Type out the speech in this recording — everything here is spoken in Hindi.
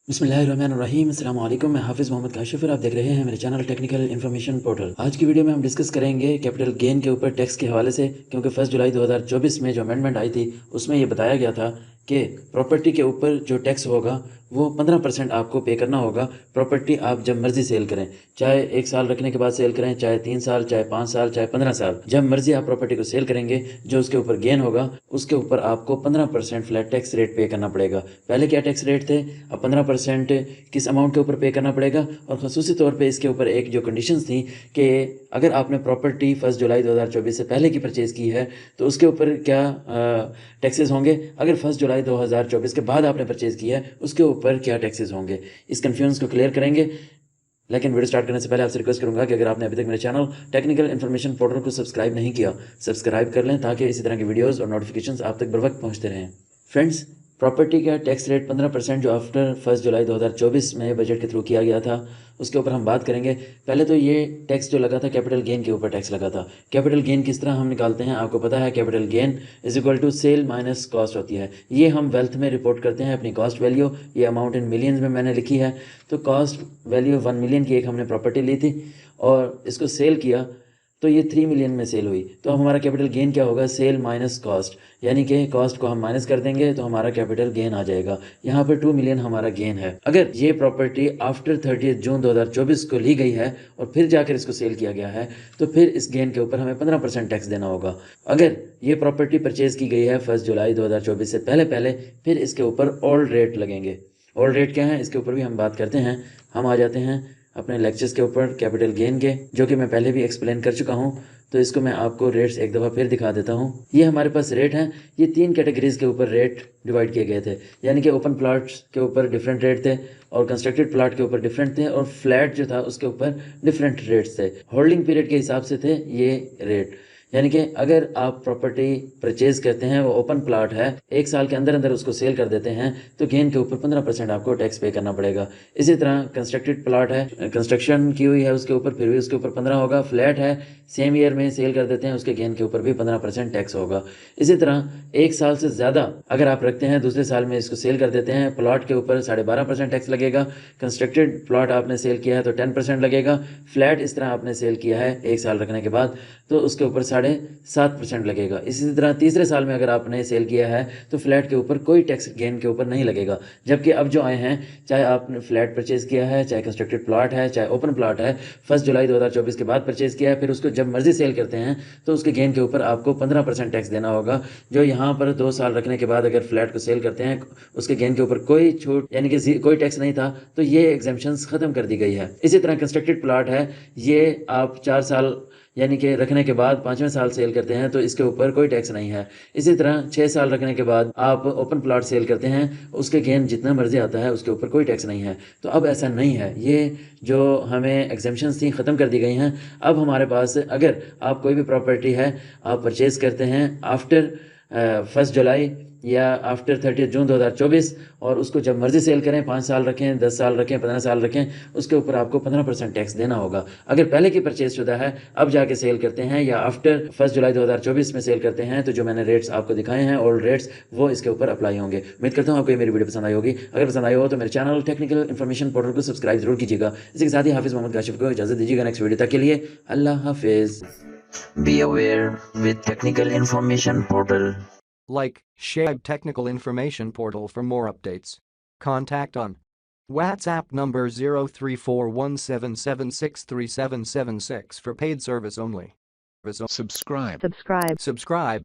बिस्मिल्लाहिर्रहमानिर्रहीम अस्सलाम वालेकुम। मैं हाफ़िज़ मोहम्मद काशिफ़ और आप देख रहे हैं मेरे चैनल टेक्निकल इन्फॉर्मेशन पोर्टल। आज की वीडियो में हम डिस्कस करेंगे कैपिटल गेन के ऊपर टैक्स के हवाले से, क्योंकि 1 जुलाई 2024 में जो अमेंडमेंट आई थी उसमें ये बताया गया था कि प्रॉपर्टी के ऊपर जो टैक्स होगा वो 15% आपको पे करना होगा। प्रॉपर्टी आप जब मर्ज़ी सेल करें, चाहे 1 साल रखने के बाद सेल करें, चाहे 3 साल, चाहे 5 साल, चाहे 15 साल, जब मर्ज़ी आप प्रॉपर्टी को सेल करेंगे, जो उसके ऊपर गेन होगा उसके ऊपर आपको 15% फ्लैट टैक्स रेट पे करना पड़ेगा। पहले क्या टैक्स रेट थे, अब 15% किस अमाउंट के ऊपर पे करना पड़ेगा। और ख़ुसूसी तौर पे इसके ऊपर एक जो कंडीशंस थी कि अगर आपने प्रॉपर्टी 1 जुलाई 2024 से पहले की परचेज़ की है तो उसके ऊपर क्या टैक्सेस होंगे, अगर 1 जुलाई 2024 के बाद आपने परचेज़ किया है उसके ऊपर क्या टैक्सेस होंगे। इस कन्फ्यूजन को क्लियर करेंगे। लेकिन वीडियो स्टार्ट करने से पहले आपसे रिक्वेस्ट करूंगा कि अगर आपने अभी तक मेरे चैनल टेक्निकल इन्फॉर्मेशन पोर्टल को सब्सक्राइब नहीं किया, सब्सक्राइब कर लें ताकि इसी तरह की वीडियोस और नोटिफिकेशंस आप तक बर वक्त पहुंचते रहें। फ्रेंड्स, प्रॉपर्टी का टैक्स रेट 15% जो आफ्टर 1 जुलाई 2024 में बजट के थ्रू किया गया था उसके ऊपर हम बात करेंगे। पहले तो ये टैक्स जो लगा था कैपिटल गेन के ऊपर टैक्स लगा था। कैपिटल गेन किस तरह हम निकालते हैं आपको पता है, capital gain is equal to sale minus cost होती है। ये हम वेल्थ में रिपोर्ट करते हैं अपनी कॉस्ट वैल्यू, ये अमाउंट इन मिलियंस में मैंने लिखी है। तो कॉस्ट वैल्यू 1 मिलियन की एक हमने प्रॉपर्टी ली थी और इसको सेल किया तो ये 3 मिलियन में सेल हुई। तो अब हमारा कैपिटल गेन क्या होगा, सेल माइनस कॉस्ट, यानी कि कॉस्ट को हम माइनस कर देंगे तो हमारा कैपिटल गेन आ जाएगा। यहाँ पर 2 मिलियन हमारा गेन है। अगर ये प्रॉपर्टी आफ्टर 30 जून 2024 को ली गई है और फिर जाकर इसको सेल किया गया है तो फिर इस गेन के ऊपर हमें 15% टैक्स देना होगा। अगर ये प्रॉपर्टी परचेज की गई है 1 जुलाई 2024 से पहले पहले, फिर इसके ऊपर ओल्ड रेट लगेंगे। ओल्ड रेट क्या है इसके ऊपर भी हम बात करते हैं। हम आ जाते हैं अपने लेक्चर्स के ऊपर कैपिटल गेन के, जो कि मैं पहले भी एक्सप्लेन कर चुका हूँ। तो इसको मैं आपको रेट्स एक दफ़ा फिर दिखा देता हूँ। ये हमारे पास रेट हैं, ये 3 कैटेगरीज के ऊपर रेट डिवाइड किए गए थे, यानी कि ओपन प्लॉट्स के ऊपर डिफरेंट रेट थे और कंस्ट्रक्टेड प्लॉट के ऊपर डिफरेंट थे और फ्लैट जो था उसके ऊपर डिफरेंट रेट्स थे। होल्डिंग पीरियड के हिसाब से थे ये रेट, यानी कि अगर आप प्रॉपर्टी परचेज करते हैं, वो ओपन प्लॉट है, 1 साल के अंदर अंदर उसको सेल कर देते हैं तो गेन के ऊपर 15% आपको टैक्स पे करना पड़ेगा। इसी तरह कंस्ट्रक्टेड प्लॉट है, कंस्ट्रक्शन की हुई है उसके ऊपर, फिर भी उसके ऊपर 15 होगा। फ्लैट है, सेम ईयर में सेल कर देते हैं, उसके गेन के ऊपर भी 15% टैक्स होगा। इसी तरह 1 साल से ज़्यादा अगर आप रखते हैं, दूसरे साल में इसको सेल कर देते हैं, प्लॉट के ऊपर 12.5% टैक्स लगेगा। कंस्ट्रक्टेड प्लॉट आपने सेल किया है तो 10% लगेगा। फ्लैट इस तरह आपने सेल किया है 1 साल रखने के बाद तो उसके ऊपर 7.5% लगेगा। इसी तरह तीसरे साल में अगर आपने सेल किया है तो फ्लैट के ऊपर कोई टैक्स गेन के ऊपर नहीं लगेगा। जबकि अब जो आए हैं, चाहे आपने फ्लैट परचेज किया है, चाहे कंस्ट्रक्टेड प्लॉट है, चाहे ओपन प्लॉट है, 1 जुलाई 2024 के बाद परचेज किया है, फिर उसको जब मर्जी सेल करते हैं तो उसके गेन के ऊपर आपको 15% टैक्स देना होगा। जो यहाँ पर 2 साल रखने के बाद अगर फ्लैट को सेल करते हैं उसके गेन के ऊपर कोई छूट यानी कि कोई टैक्स नहीं था, तो ये एग्जेम्पशंस खत्म कर दी गई है। इसी तरह कंस्ट्रक्टेड प्लॉट है, ये आप 4 साल यानी कि रखने के बाद 5वें साल सेल करते हैं तो इसके ऊपर कोई टैक्स नहीं है। इसी तरह 6 साल रखने के बाद आप ओपन प्लॉट सेल करते हैं, उसके गेन जितना मर्जी आता है उसके ऊपर कोई टैक्स नहीं है। तो अब ऐसा नहीं है, ये जो हमें एग्जेम्पशंस थी ख़त्म कर दी गई हैं। अब हमारे पास अगर आप कोई भी प्रॉपर्टी है आप परचेज़ करते हैं आफ्टर 1 जुलाई या आफ्टर 30 जून 2024 और उसको जब मर्जी सेल करें, 5 साल रखें, 10 साल रखें, 15 साल रखें, उसके ऊपर आपको 15% टैक्स देना होगा। अगर पहले की परचेज शुदा है, अब जाके सेल करते हैं या आफ्टर 1 जुलाई 2024 में सेल करते हैं, तो जो मैंने रेट्स आपको दिखाए हैं ओल्ड रेट्स, वो इसके ऊपर अप्लाई होंगे। उम्मीद करता हूँ आपको ये मेरी वीडियो पसंद आई होगी। अगर पसंद आई हो तो मेरे चैनल टेक्निकल इन्फॉर्मेशन पोर्टल को सब्सक्राइब जरूर कीजिएगा। इसी के साथ ही हाफिज़ मोहम्मद काशिफ को इजाज़त दीजिएगा। नेक्स्ट वीडियो तक के लिए अल्लाह हाफिज़। Be aware with technical information portal. Like, share Technical Information Portal for more updates. Contact on WhatsApp number 034177637776 for paid service only. Subscribe. Subscribe.